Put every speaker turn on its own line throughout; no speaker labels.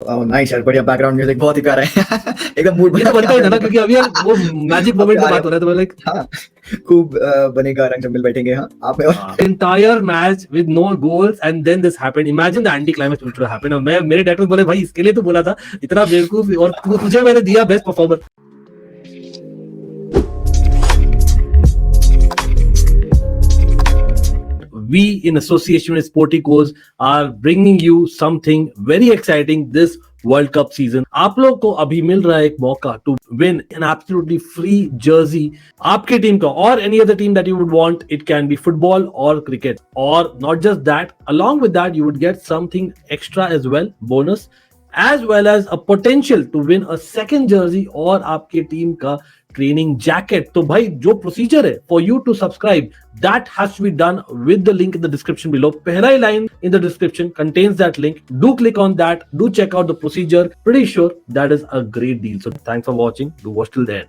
Nice यार, बढ़िया background music, बहुत ही प्यारा है। एकदम मूड
ये
बना
तो बनता ही था ना, क्योंकि अभी यार वो मैजिक मोमेंट पे बात हो रहा है, तो मैं लाइक
हाँ, खूब बनेगा रंग जब मिल बैठेंगे। हाँ, आप और
entire match with no goals and then this happened. Imagine the anti climax which would have happened. और मैं मेरे डायरेक्टर बोले भाई इसके लिए तो बोला था, इतना बेवकूफ, और तुझे मैंने दिया best performer. We in association with Sporticos are bringing you something very exciting this World Cup season. आप लोग को अभी मिल रहा है एक मौका to win an absolutely free jersey आपके टीम का or any other team that you would want. It can be football or cricket, or not just that, along with that you would get something extra as well, bonus, as well as a potential to win a second jersey और आपके team का training jacket. तो भाई जो procedure है for you to subscribe, that has to be done with the link in the description below. पहला ही line in the description contains that link. Do click on that, do check out the procedure, pretty sure that is a great deal. So thanks for watching, do watch till then.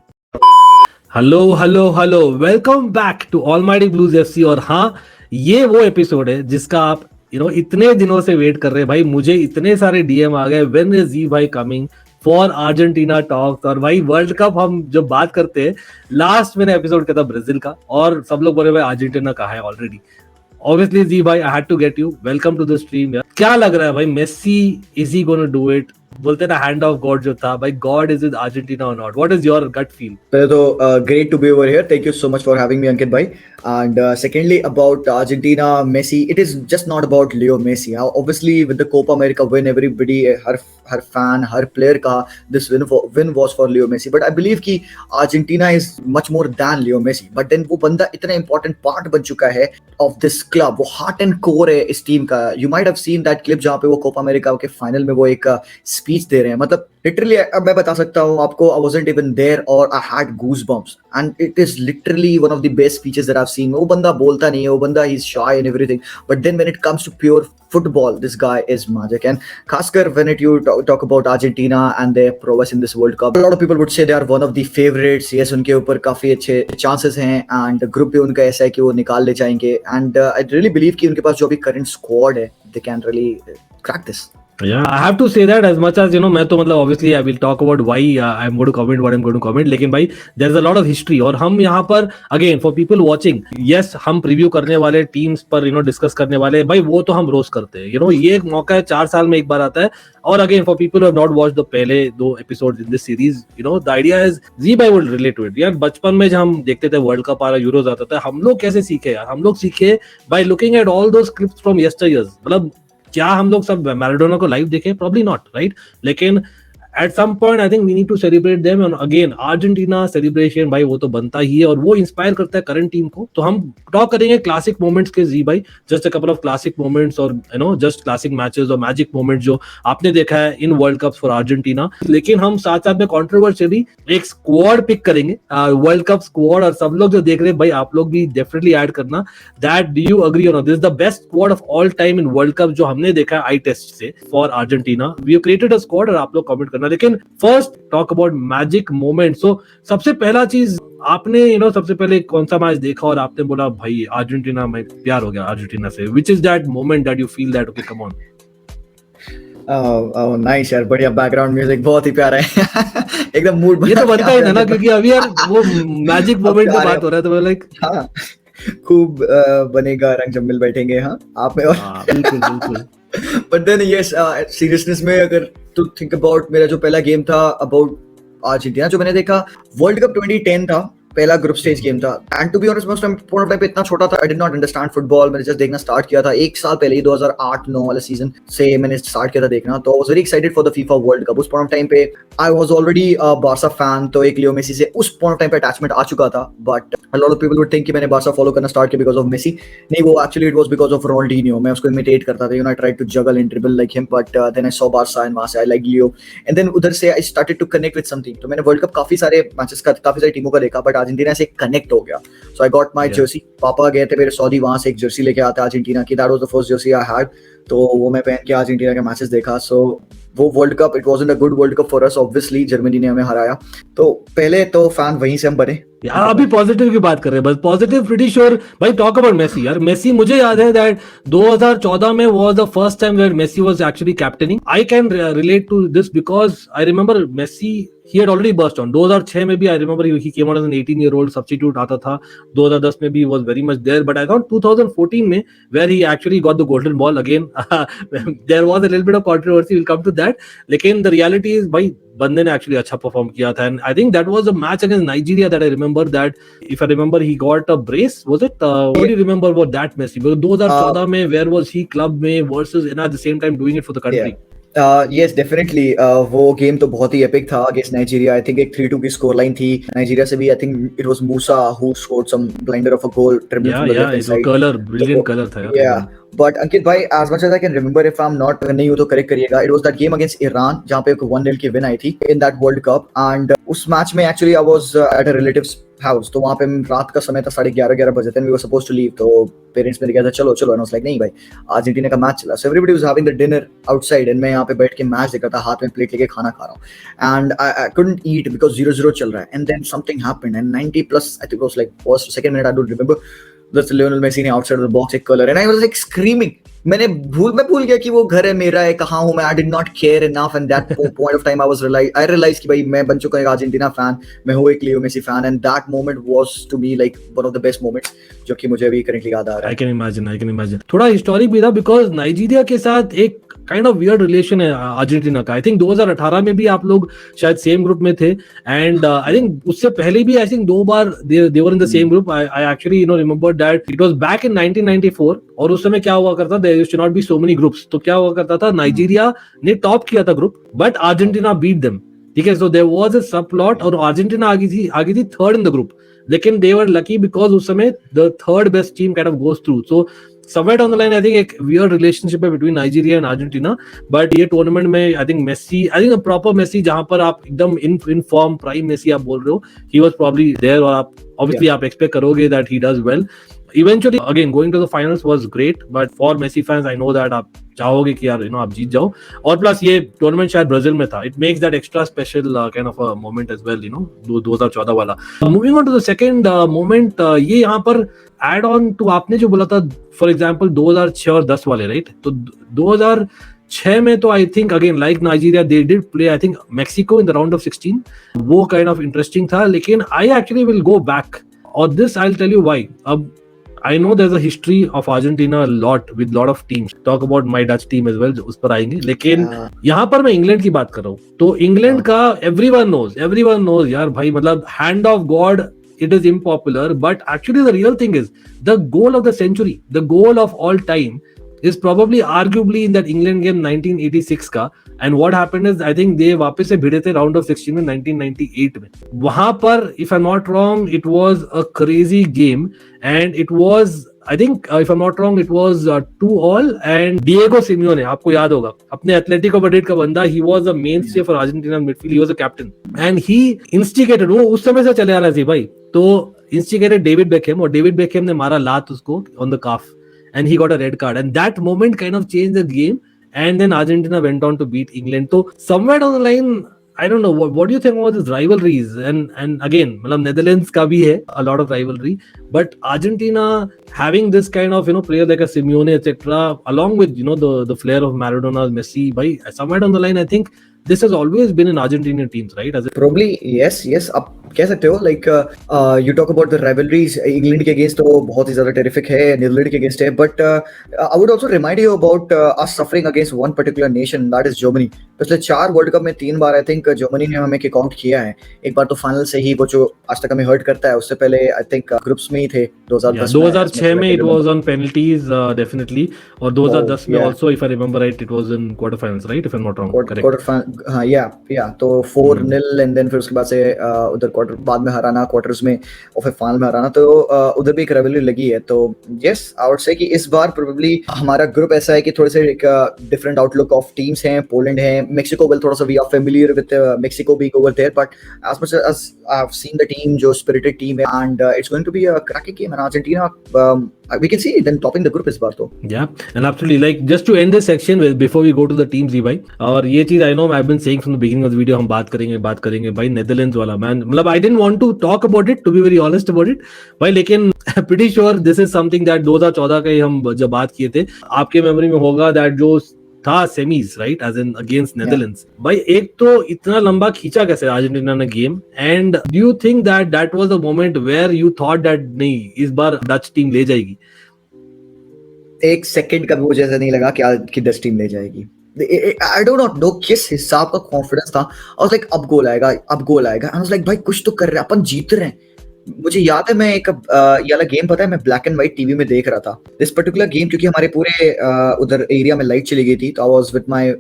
Hello, welcome back to Almighty Blues FC. और हाँ, ये वो episode है जिसका आप इतने दिनों से वेट कर रहे हैं। भाई मुझे इतने सारे डीएम आ गए, व्हेन इज जी भाई कमिंग फॉर अर्जेंटीना टॉक्स। और भाई वर्ल्ड कप हम जब बात करते हैं, लास्ट मैंने एपिसोड किया था ब्राजील का, और सब लोग बोले भाई अर्जेंटीना कहाँ है ऑलरेडी। ऑब्वियसली जी भाई, I had to get you, welcome to the stream यार। क्या लग रहा है भाई, Messi is he gonna do it? बोलते ना हैंड ऑफ गॉड जो था भाई, गॉड इज विद अर्जेंटीना और not? What is your gut feel?
पहले तो great to be over here, thank you so much for having me Ankit भाई। And secondly about Argentina Messi, it is just not about Leo Messi. Obviously with the Copa America win, everybody, हर fan, हर player का this win was for Leo Messi. But I believe कि Argentina is much more than Leo Messi. But then वो बंदा इतना important part बन चुका है ऑफ दिस क्लब, वो हार्ट एंड कोर है इस टीम का। You might have seen that clip जहाँ पे वो कोपा अमेरिका के फाइनल में वो एक स्पीच दे रहे हैं। मतलब लिटरली अब मैं बता सकता हूँ आपको, आई वाज़न्ट इवन देयर और I had goosebumps, and it is literally one of the best speeches that I have seen. वो बंदा बोलता नहीं है, वो बंदा ही is shy and everything, but then when it comes to pure football, this guy is magic. And खासकर when you talk about Argentina and their prowess in this World Cup, a lot of people would say they are one of the favorites. Yes, उनके ऊपर काफी अच्छे chances हैं, and group भी उनका ऐसा है कि वो निकाल ले जाएंगे। And I really believe कि उनके पास जो अभी current squad है, they can really crack this.
Yeah, I have to say that as much as मैं तो मतलब obviously I will talk about why I'm going to comment what I'm going to comment, लेकिन भाई there's a lot of history, और हम यहाँ पर again for people watching, yes हम प्रीव्यू करने वाले टीम्स पर डिस्कस करने वाले, भाई वो तो हम रोज करते हैं। ये एक मौका है, 4 साल में एक बार आता है। और again for people who have not watched the पहले 2 episodes in this series, the idea is जी भाई विल रिलेट टू इट। यार बचपन में जब हम देखते थे वर्ल्ड कप आ रहा, यूरोज आता था, हम लोग कैसे सीखे यार? हम लोग सीखे by looking at all those clips from yesteryears. मतलब क्या हम लोग सब मैराडोना को लाइव देखे? Probably not, right? लेकिन at some point I think we need to celebrate them, and again Argentina celebration भाई वो तो बनता ही है, और वो इंस्पायर करता है करंट टीम को। तो हम टॉक करेंगे क्लासिक मोमेंट्स के जी भाई, just a couple of classic moments, और जस्ट क्लासिक मैचेस और मैजिक मोमेंट्स जो आपने देखा है in world cups for Argentina. लेकिन हम साथ साथ में कंट्रोवर्शियली एक स्क्वाड पिक करेंगे, वर्ल्ड कप स्क्वाड। और सब लोग जो देख रहे हैं भाई, आप लोग भी डेफिनेटली ऐड करना दैट डू यू अग्री और not, this is the best squad of all time in World Cup जो हमने देखा है आई टेस्ट से for Argentina. We have created a squad, और आप लोग कमेंट करना। लेकिन first talk about magic moment. So सबसे पहला चीज, आपने सबसे पहले कौन सा मैच देखा और आपने बोला भाई अर्जेंटीना में प्यार हो गया अर्जेंटीना से? Which is that moment that you feel that okay come on?
Nice यार, बढ़िया बैकग्राउंड म्यूजिक, बहुत ही प्यारा है। एकदम मूड
ये तो बनता ही था ना, क्योंकि अभी यार वो मैजिक मोमेंट पे बात हो रहा है, तो मैं लाइक
हाँ, खूब बनेगा रंग जब मिल बैठेंगे। हाँ, आप में। और
बिल्कुल।
बट देन यस, सीरियसनेस में अगर टू थिंक अबाउट, मेरा जो पहला गेम था अबाउट अर्जेंटीना जो मैंने देखा, वर्ल्ड कप 2010 था, पहला ग्रुप स्टेज गेम था। And to be honest, most time पे इतना छोटा था, I did not understand football. मैंने जस्ट देखना स्टार्ट किया था 1 साल पहले ही, 2008-9 वाले सीजन से मैंने स्टार्ट किया था देखना। तो I was very excited for the FIFA world cup. उस पॉइंट ऑफ टाइम पे I was already Barca fan, तो एक लियो मेसी से उस पॉइंट ऑफ टाइम पे अटैचमेंट आ चुका था। But a lot of people would think कि मैंने बार्सा फॉलो करना स्टार्ट किया बिकॉज ऑफ मेसी। नहीं, वो actually it was because of Ronaldinho. मैं उसको इमिटेट करता था, I tried to juggle and dribble like him, but then I saw Barca and वहां से I like Leo, and then उधर से I started to connect with something. तो मैंने वर्ल्ड कप काफी सारे मैचेस का, काफी सारी टीमों का देखा, बट अर्जेंटीना से कनेक्ट हो गया। सो आई गॉट माय जर्सी। पापा गए थे मेरे सऊदी, वहां से एक जर्सी लेके आते अर्जेंटीना की, that was the first Jersey I had. तो वो मैं पहन के अर्जेंटीना के मैचेस देखा. सो वो world cup, it wasn't a good world cup for us obviously. Germany ने हमें हराया. तो पहले तो फैन वहीं से हम बने.
यार अभी पॉजिटिव की बात कर रहे हैं, बस पॉजिटिव. प्रीटी श्योर भाई. टॉक अबाउट मेसी यार. मेसी, मुझे याद है दैट 2014 में was the first time where Messi was actually captaining. I can relate to this because I remember Messi, he had already burst on. 2006 में भी I remember he came out as an 18-year-old substitute आता था. 2010 में भी was very much there, but I thought 2014 में where he actually got the golden ball again, there was a little bit of controversy. We'll come to that. लेकिन the reality is भाई बंदे ने actually अच्छा perform किया था, and I think that was a match against Nigeria that I remember that if I remember he got a brace. Was it? What do you remember about that Messi? Because 2014 में where was he club में versus and at the same time doing it for the country.
Yes, definitely. वो game तो बहुत ही epic था against Nigeria. I think एक 3-2 की score line थी. नाइजीरिया से भी I think it was Musa who scored some blinder of a goal.
Yeah, it was color, brilliant color था यार.
Yeah, but Ankit bhai, as much as I can remember, if I'm not नहीं हूँ तो correct करिएगा, it was that game against Iran जहाँ पे 1-0 की win I थी in that World Cup. And उस मैच में actually I was at a relative's house. तो वहाँ पे रात का समय था, 11:30 बजे थे. We were supposed to leave. तो पेरेंट्स मेरे कहते चलो चलो. And I was like नहीं भाई, अर्जेंटीना का मैच चला. So everybody was having the dinner outside and मैं यहाँ पे बैठ के मैच देख रहा था, हाथ में प्लेट लेके खाना खा रहा हूँ. And I couldn't eat because 0-0 चल रहा है. And then something happened and 90 plus, I think it was like first second minute, I don't remember. That's Lionel Messi ने outside of the box एक color and I was like screaming. मैं भूल गया कि वो घर है मेरा है, कहाँ हूँ मैं. I did not care enough and that point of time I realized कि भाई मैं बन चुका एक अर्जेंटीना फैन, मैं हूँ एक Leo Messi fan. And that moment was to me like one of the best moments जो कि मुझे अभी करेंटली याद आ रहा है.
I can imagine. थोड़ा हिस्टोरिक भी था because नाइजीरिया के साथ एक काइंड ऑफ वियर्ड रिलेशन है अर्जेंटीना का. आई थिंक 2018 में भी आप लोग शायद सेम ग्रुप में थे एंड आई थिंक उससे पहले भी आई थिंक 2 बार they were in the same group. I actually remember that it was back in 1994 और उस समय क्या हुआ करता, there used to not be so many groups. तो क्या हुआ करता था, नाइजीरिया ने टॉप किया था group but Argentina beat them. ठीक है, सो देयर वाज अ सब प्लॉट और अर्जेंटीना आ गई थी थर्ड इन द ग्रुप. लेकिन दे वर लकी बिकॉज उस समय the third best team kind of goes through. So somewhere down the line I think एक weird relationship है between Nigeria and Argentina. But ये tournament में I think Messi, I think a proper Messi जहां पर आप एकदम in form prime Messi आप बोल रहे हो, he was probably there और आप obviously आप expect करोगे that he does well. Eventually again going to the finals was great, but for Messi fans I know that आप चाहोगे कि यार आप जीत जाओ. और प्लस ये टूर्नामेंट शायद ब्राजील में था. It makes that extra special kind of a moment as well, 2014 वाला. Moving on to the second moment, ये यहाँ पर एड ऑन टू आपने जो बोला था फॉर एग्जांपल 2006 और 10 वाले, राइट? तो 2006 में तो I think again like Nigeria they did play I think Mexico in the round of 16. वो काइंड ऑफ इंटरेस्टिंग था. लेकिन I actually will go back और this I will tell you why. अब I know there's a history of Argentina a lot with lot of teams. Talk about my Dutch team as well, उस पर आएंगे. लेकिन यहाँ पर मैं England की बात कर रहा हूँ. तो इंग्लैंड का everyone knows यार भाई, मतलब hand of God. It is unpopular, but actually the real thing is the goal of the century, the goal of all time is probably arguably in that England game 1986 का. And what happened is I think they वापस से भिड़े थे round of 16 में 1998 में. वहां पर if I'm not wrong it was a crazy game and it was I think if I'm not wrong it was 2-2 and Diego Simeone, आपको याद होगा, अपने एथलेटिको मैड्रिड का बंदा, he was a mainstay for Argentina midfield, he was a captain and he instigated, वो उस समय से चले आ रहा थी भाई, तो instigated डेविड बेकहम और डेविड बेकहम ने मारा लात उसको on the calf and he got a red card and that moment kind of changed the game and then Argentina went on to beat England. So somewhere down the line I don't know what do you think about these rivalries and again मतलब Netherlands का भी है a lot of rivalry but Argentina having this kind of player like a Simeone etc along with the flair of Maradona, Messi, by somewhere down the line I think this has always been in Argentinian teams, right? As
Probably yes आप कह सकते हो. Like you talk about the rivalries. England के against तो बहुत ही ज्यादा terrific है, Netherlands के अगेंस्ट है, but I would also remind you about us suffering against one particular nation, that is Germany. पिछले 4 वर्ल्ड कप में 3 बार आई थिंक जर्मनी ने हमें किक आउट किया है. एक बार तो फाइनल से ही, वो जो आज तक हमें हर्ट करता है, उससे पहले आई थिंक ग्रुप्स में ही थे
2006 में it was on penalties definitely और 2010 में also if I remember right it was in quarter finals, right? If I'm not wrong, correct?
quarter final, हाँ या तो 4-0 एंड देन फिर उसके बाद से उधर क्वार्टर बाद में हराना, क्वार्टर्स में और फिर फाइनल में हराना, तो उधर भी एक रिवलरी लगी है. तो यस आई वुड से कि इस बार प्रोबेबली हमारा ग्रुप ऐसा है कि थोड़े से एक डिफरेंट आउटलुक ऑफ टीम्स हैं. पोलैंड है, मेक्सिको, वेल थोड़ा सा we are familiar with Mexico being over there, but as much as I have seen the team, जो स्पिरिटेड टीम है, and it's going to be a cracking game. And Argentina we can see them topping the group इस बार तो.
Yeah, and absolutely, like just to end this section before we go to the teams, जी भाई, और ये चीज I know I've been saying from the beginning of the video, हम बात करेंगे भाई नेदरलैंड्स वाला मैन, मतलब I didn't want to talk about it, to be very honest about it भाई, लेकिन pretty sure this is something that 2014 का ही हम जब बात किए थे, आपके मेमोरी में होगा that जो था semis, right, as in against Netherlands भाई, एक तो इतना लंबा खींचा कैसे अर्जेंटीना ने game, and do you think that was the moment where you thought that नहीं इस बार डच टीम ले जाएगी?
एक सेकंड का भी मुझे ऐसा नहीं लगा कि डच टीम ले जाएगी. I do not know किस हिसाब का कॉन्फिडेंस था. I was like अब गोल आएगा. And I was like भाई कुछ तो कर रहे हैं, अपन जीत रहे हैं. मुझे याद है मैं एक ये वाला गेम, पता है, मैं ब्लैक एंड व्हाइट टीवी में देख रहा था दिस पर्टिकुलर गेम, क्योंकि हमारे पूरे उधर एरिया में लाइट चली गई थी. तो I was with my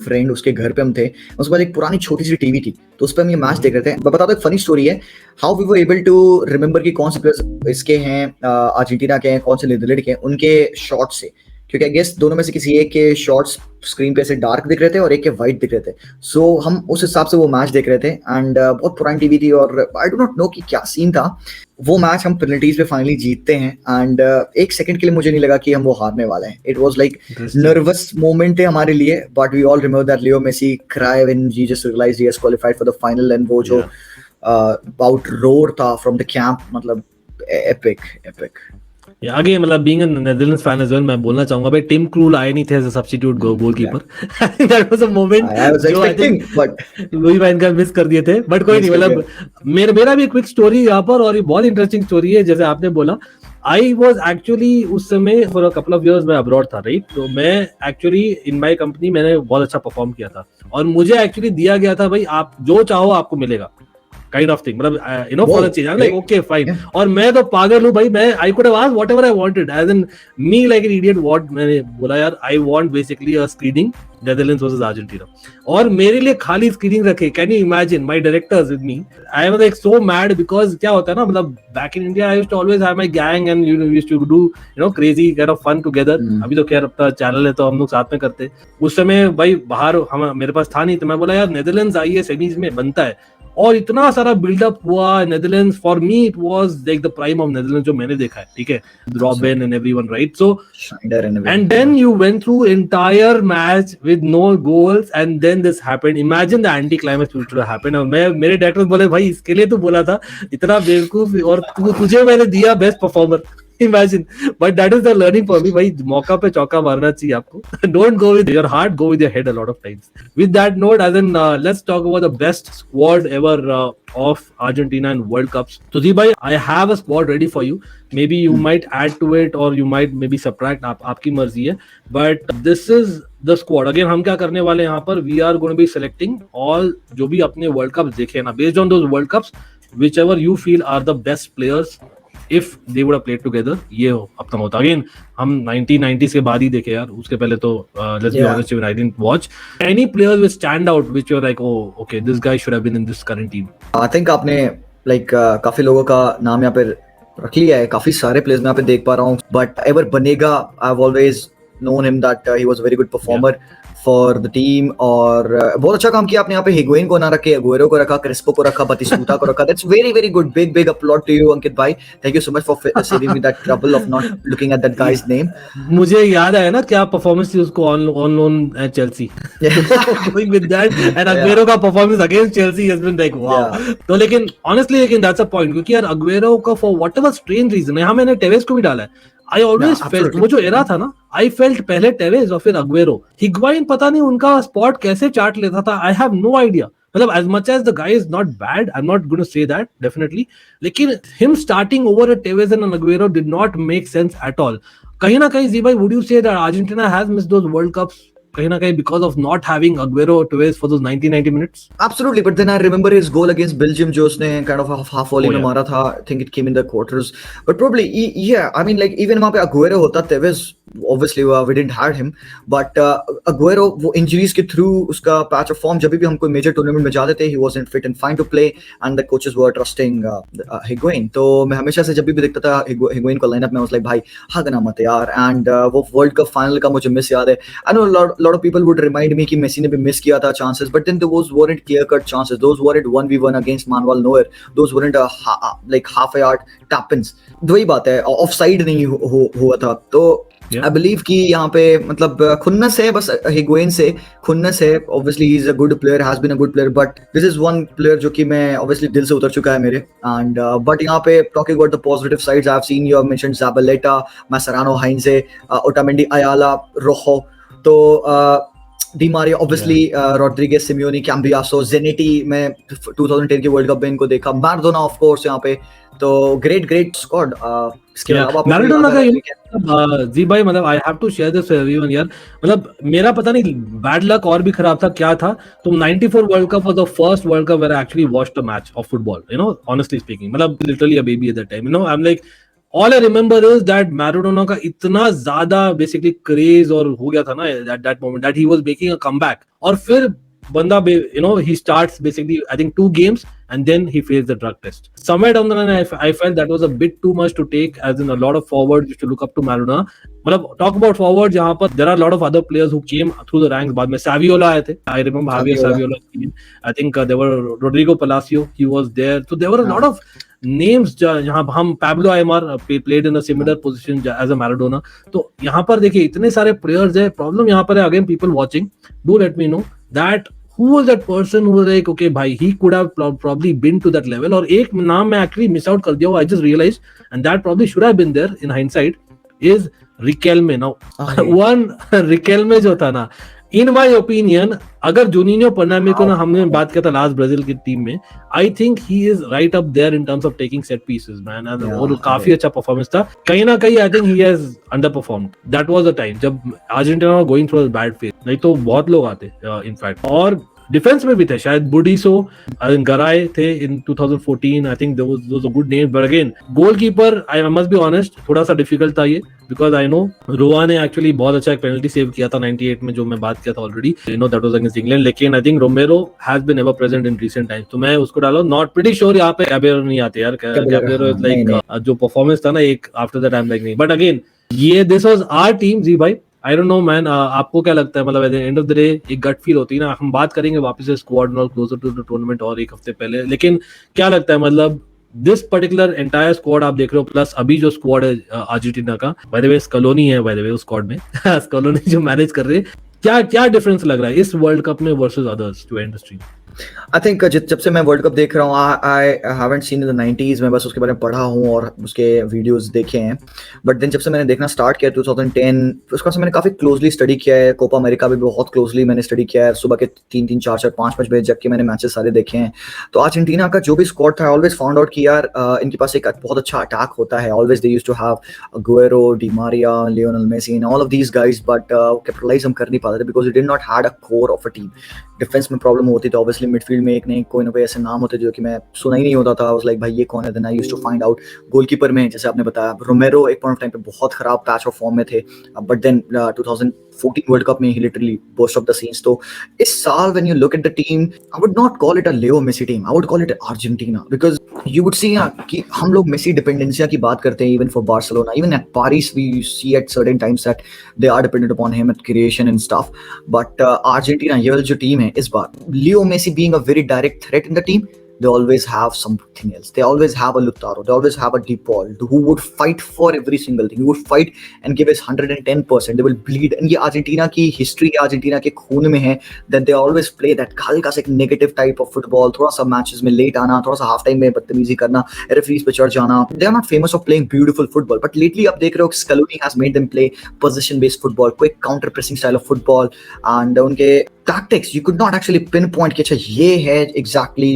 friend, उसके घर पे हम थे. उसके बाद एक पुरानी छोटी सी टीवी थी, तो उस पर हम ये मैच देख रहे थे. मैं बता दो, एक फनी स्टोरी है how we were able to remember कि कौन से प्लेयर्स इसके हैं, अर्जेंटीना के हैं, कौन से नीदरलैंड के हैं, उनके शॉट से. क्योंकि आई गेस दोनों में से किसी एक के शॉट्स स्क्रीन पे ऐसे डार्क दिख रहे थे और एक के वाइट दिख रहे थे. सो हम उस हिसाब से वो मैच देख रहे थे. एंड बहुत पुरानी टीवी थी और आई डू नॉट नो कि क्या सीन था. वो मैच हम पेनल्टीज पे फाइनली जीतते हैं. एंड एक सेकंड के लिए मुझे नहीं लगा कि हम वो हारने वाले हैं. It was like nervous moment थे हमारे लिए, but we all remember that Leo Messi cry when he just realised he has qualified for the final. And वो जो बाउट रोर था फ्रॉम द कैंप, मतलब एपिक.
अगेन मतलब being a Netherlands fan as well, मैं बोलना चाहूंगा भाई Tim Krul आए नहीं थे as a substitute goalkeeper. That was a moment
I was expecting, but
Louis van गाल मिस कर दिए थे. बट कोई नहीं, मतलब मेरा भी एक क्विक स्टोरी यहाँ पर, और ये बहुत इंटरेस्टिंग स्टोरी है. जैसे आपने बोला, आई वॉज एक्चुअली उस समय for a couple of years मैं अब्रॉड था, राइट. तो मैं एक्चुअली इन माई कंपनी मैंने बहुत अच्छा परफॉर्म किया था, और मुझे एक्चुअली दिया गया था भाई आप जो चाहो आपको मिलेगा, काइंड ऑफ थिंग, मतलब you know for a change. I am like okay fine. और मैं तो पागल हूँ भाई, मैं I could have asked whatever I wanted, as in me like an idiot. What मैंने बोला यार, I want basically a screening Netherlands versus Argentina, और मेरे लिए खाली स्क्रीनिंग रखे. Can you imagine my directors with me? I was like so mad, because क्या होता है ना, मतलब back in India I used to always have my gang and you used to do you know crazy kind of fun together. अभी तो खैर अपना channel है तो हम लोग साथ में करते. उस समय भाई बाहर हम मेरे पास था नहीं, तो मैं बोला यार नेदरलैंड्स आई है सेमीज में, बनता है. और इतना सारा बिल्डअप हुआ Netherlands. For me it was like the prime of Netherlands जो मैंने देखा है, ठीक है, Robin and everyone, right. So and then you went through entire match with no goals, and then this happened. Imagine the anticlimax which would happen. मैं मेरे director बोले भाई इसके लिए तो बोला था, इतना बेवकूफ, और तुझे मैंने दिया best performer. Imagine, but that is the learning for me. भाई मौका पे चौका मारना चाहिए आपको. Don't go with your heart, go with your head a lot of times. With that note, as in let's talk about the best squad ever of Argentina in World Cups. So जी भाई, I have a squad ready for you. Maybe you might add to it or you might maybe subtract. आपकी मर्जी है. But this is the squad. Again हम क्या करने वाले हैं यहाँ पर? We are going to be selecting all जो भी अपने World Cups देखे ना, based on those World Cups, whichever you feel are the best players. If they would have played together, ये अपना होता. Again, हम 1990s के बाद ही देखे यार, उसके पहले तो let's be honest, even I didn't watch. Any players will stand out which you're like, oh, okay, this guy should have been in this current team.
I think आपने like काफी लोगों का नाम यहाँ पे रख लिया है, काफी सारे प्लेयर्स मैं यहाँ पे देख पा रहा हूँ. But ever बनेगा, I've always known him that he was a very good performer. For the team. और बहुत अच्छा काम किया आपने यहाँ पे. हिगुइन को ना रखे, अगुएरो को रखा, क्रेस्पो को रखा, बतिस्टूता को रखा. That's very very good. Big applaud to you Ankit भाई. Thank you so much for saving me that trouble of not looking at that guy's name.
मुझे याद आया ना क्या परफॉर्मेंस थी उसको on loan at Chelsea. Going with that, and Aguero का performance against Chelsea has been like wow. तो लेकिन ऑनेस्टली दैट्स अ पॉइंट, क्योंकि यार अगुएरो का फॉर व्हाटएवर स्ट्रेंज रीजन, यहाँ मैंने टेवेस को भी डाला है. I always felt, वो जो एरा था ना, I felt पहले टेवेस और फिर अगुएरो. हिगुआइन पता नहीं उनका स्पॉट कैसे चाट लेता था. I have no idea. मतलब as much as the guy is not bad, I'm not going to say that definitely, लेकिन him starting over a Tevez and an Aguero did not make sense at all. कहीं ना कहीं जी भाई, would you say that Argentina has missed those World Cups कहीं ना कहीं because of not having Aguero or Tevez for those 90 minutes?
Absolutely, but then I remember his goal against Belgium जो उसने kind of half volley में मारा था. I think it came in the quarters. But probably yeah, I mean like even वहाँ पे Aguero होता, Tevez obviously we didn't have him, but Aguero वो injuries के through उसका patch of form, जब भी हम कोई major tournament में जाते थे, he wasn't fit and fine to play, and the coaches were trusting Higuain. तो मैं हमेशा से जब भी देखता था Higuain को lineup में, I was like भाई हागना मत यार. And वो World Cup final का मुझे मिस याद है. I know a lot of people would remind me कि मेसी ने भी मिस किया था chances, but then those weren't clear-cut chances. Those weren't 1v1 against Manuel Neuer. Those weren't like half-a-yard tap-ins. वही बात है, offside नहीं हुआ था. तो I believe कि यहाँ पे मतलब खुन्नस है, बस हिगुएन से खुन्नस है. Obviously he is a good player, has been a good player, but this is one player जो कि मैं obviously दिल से उतर चुका है मेरे. And but यहाँ पे talking about the positive sides, I've seen you have mentioned Zabaleta, Mascherano, Heinze, Otamendi, Ayala, Rojo. तो Di Maria, obviously Rodriguez, Simeone, Cambiaso, Zanetti, मैं 2010 के वर्ल्ड कप में इनको देखा. Maradona of course यहाँ पे. तो great squad. इसके अलावा
मैराडोना का जी भाई, मतलब I have to share this everyone यार. मतलब मेरा पता नहीं बैड लक और भी खराब था क्या था. तो 94 World Cup was the first World Cup where I actually watched a match of football, you know, honestly speaking. मतलब literally a baby at that time, you know. I am like all I remember is that Maradona का इतना ज्यादा basically craze और हो गया था ना at that moment that he was making a comeback. और फिर बंदा, you know, he starts basically I think 2 games and then he fails the drug test. Somewhere down the line I felt that was a bit too much to take, as in a lot of forwards used to look up to Maradona. मतलब talk about forwards, यहाँ पर there are a lot of other players who came through the ranks. बाद में Saviola आए थे. I remember Javier Saviola. I think there were Rodrigo Palacio, he was there. So there were a lot of names जहाँ हम Pablo Aimar played in a similar position as a Maradona. तो यहाँ पर देखिए इतने सारे players है. Problem यहाँ पर है, again people watching, do let me know that who was that person who was like, okay bhai, he could have probably been to that level. और एक नाम मैं actually miss out कर दिया. I just realized, and that probably should have been there in hindsight, is Riquelme. Now one Riquelme जो था ना, in my opinion, अगर जुनिनो पर्नामी को ना हमने बात किया था लास्ट ब्राजील की टीम में, I think he is right up there in terms of taking set pieces man. और काफी अच्छा परफॉर्मेंस था. कहीं ना कहीं I think he has underperformed. That was the time जब Argentina going through a bad phase. नहीं तो बहुत लोग आते इनफैक्ट. और डिफेंस में भी थे शायद बुडिसो, गराय थे in 2014. I think there was a good name. But again goalkeeper, I must be honest, थोड़ा सा डिफिकल्ट था ये, बिकॉज आई नो रोआ ने एक्चुअली बहुत अच्छा एक पेनल्टी सेव किया था 98 में, जो मैं बात किया था already, you know, that was against England. लेकिन I think Romero has been ever present in recent times. तो मैं उसको डाला. नॉट प्रीटी श्योर यहाँ पे कैबेरो नहीं आते यार. कैबेरो इज लाइक जो परफॉर्मेंस था ना एक after that, I am like नहीं. बट अगेन ये दिस वाज आवर टीम जी भाई. आई डोंट नो मैन, आपको क्या लगता है? मतलब at the end of the day एक गट फील होती है ना. हम बात करेंगे वापस से स्क्वाड और क्लोजर टू द टूर्नामेंट और एक हफ्ते पहले. लेकिन क्या लगता है, मतलब दिस पर्टिकुलर एंटायर स्क्वाड आप देख रहे हो, प्लस अभी जो स्क्वाड है अर्जेंटीना का, बाय द वे स्कलोनी है बाय द वे उस स्क्वाड में स्कलोनी जो मैनेज कर रहे हैं, क्या डिफरेंस लग रहा है इस वर्ल्ड कप में versus others to end the stream?
I think जब से मैं वर्ल्ड कप देख रहा हूँ, I haven't seen in the 90s. मैं बस उसके बारे में पढ़ा हूँ और उसके वीडियोस देखे हैं. बट देन जब से मैंने देखना स्टार्ट किया 2010, उसका से मैंने काफ़ी क्लोजली स्टडी किया है. कोपा अमेरिका भी बहुत क्लोजली मैंने स्टडी किया है. सुबह के 3-3, 4-4, 5-5 बजे जग के मैंने मैचेस सारे देखे हैं. तो अर्जेंटीना का जो भी स्क्वाड था, ऑलवेज फाउंड आउट कि यार इनके पास एक बहुत अच्छा अटैक होता है. Always they used to have Aguero, Di Maria, Lionel Messi and all of these guys. But capitalise हम कर नहीं पाते थे because we did not had a core of a team. Defence में प्रॉब्लम होती थी. ऑब्वियसली मिडफील्ड में एक नहीं कोई ना कोई ऐसे नाम होते जो कि मैं सुना ही नहीं होता था. लाइक भाई ये कौन है? Then I used to find out. Goalkeeper में जैसे आपने बताया, रोमेरो एक पॉइंट ऑफ टाइम पे बहुत खराब पैच ऑफ फॉर्म में थे. बट देन 2014 वर्ल्ड कप में ही literally burst of the scenes. तो इस साल when you look at the team, I would not call it a Leo Messi team, I would call it Argentina. Because you would see कि हम लोग Messi dependencia की बात करते हैं. Even for Barcelona, even at Paris we see at certain times that they are dependent upon him at creation and stuff. But Argentina ये वाली जो टीम है इस बार, Leo Messi being a very direct threat in the team, they always have something else. They always have a Lautaro. They always have a De Paul who would fight for every single thing. He would fight and give his 110%. They will bleed. And ये Argentina की history, Argentina के खून में है that they always play that हल्का सा एक negative type of football. थोड़ा सा मैचेस में लेट आना, थोड़ा सा हाफ टाइम में बदतमीजी करना, रेफरीज पे चढ़ जाना. They are not famous of playing beautiful football. But lately आप देख रहे हो Scaloni has made them play possession based football, quick counter pressing style of football. And उनके tactics you could not actually pinpoint कि अच्छा ये है exactly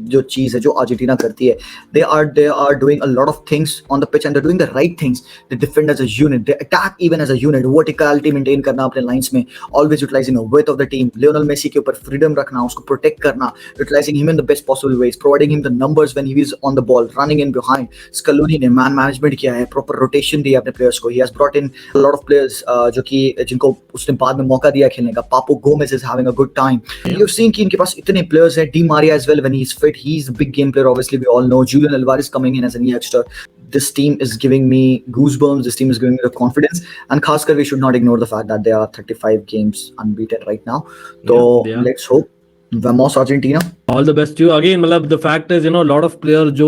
जो चीज है जो अर्जेंटीना करती है. They are doing a lot of things on the pitch and they're doing the right things. They defend as a unit, they attack even as a unit, verticality maintain करना अपने lines में, always utilizing the width of the team. Lionel Messi के ऊपर freedom रखना, उसको protect करना, utilizing him in the best possible ways, providing him the numbers when he is on the ball, running in behind. Scaloni ने man management किया है, proper rotation दिया अपने players को. He has brought in a lot of players जो कि जिनको उसने बाद में मौका दिया खेलने का. Papu Gomez is having a good time. You've seen कि इनके पास इतने players हैं. Di Maria as well when he's fit, he's a big game player. Obviously we all know Julian Alvarez coming in as an youngster. this team is giving me goosebumps. This team is giving me the confidence. And Khaskar, we should not ignore the fact that they are 35 games unbeaten right now. So
Yeah, they are.
let's hope. Vamos Argentina.
All the best you again मतलब the fact is lot of player जो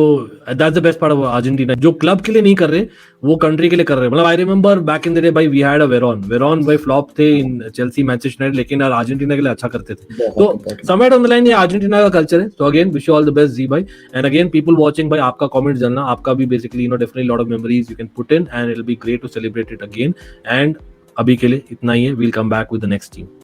that's the best part of Argentina जो club के लिए नहीं कर रहे वो country के लिए कर रहे हैं मतलब I remember back in the day भाई वी हैड अ वेरॉन भाई फ्लॉप थे इन चेल्सी मैनचेस्टर यूनाइटेड लेकिन यार अर्जेंटीना के लिए अच्छा करते थे तो समवेयर ऑन द लाइन ये अर्जेंटीना का कल्चर है तो again wish you all the best जी भाई एंड अगेन पीपल वाचिंग भाई आपका कमेंट जानना आपका भी basically definitely lot of memories you can put in and it will be great to celebrate it again and अभी के लिए इतना ही है we'll come back with the next team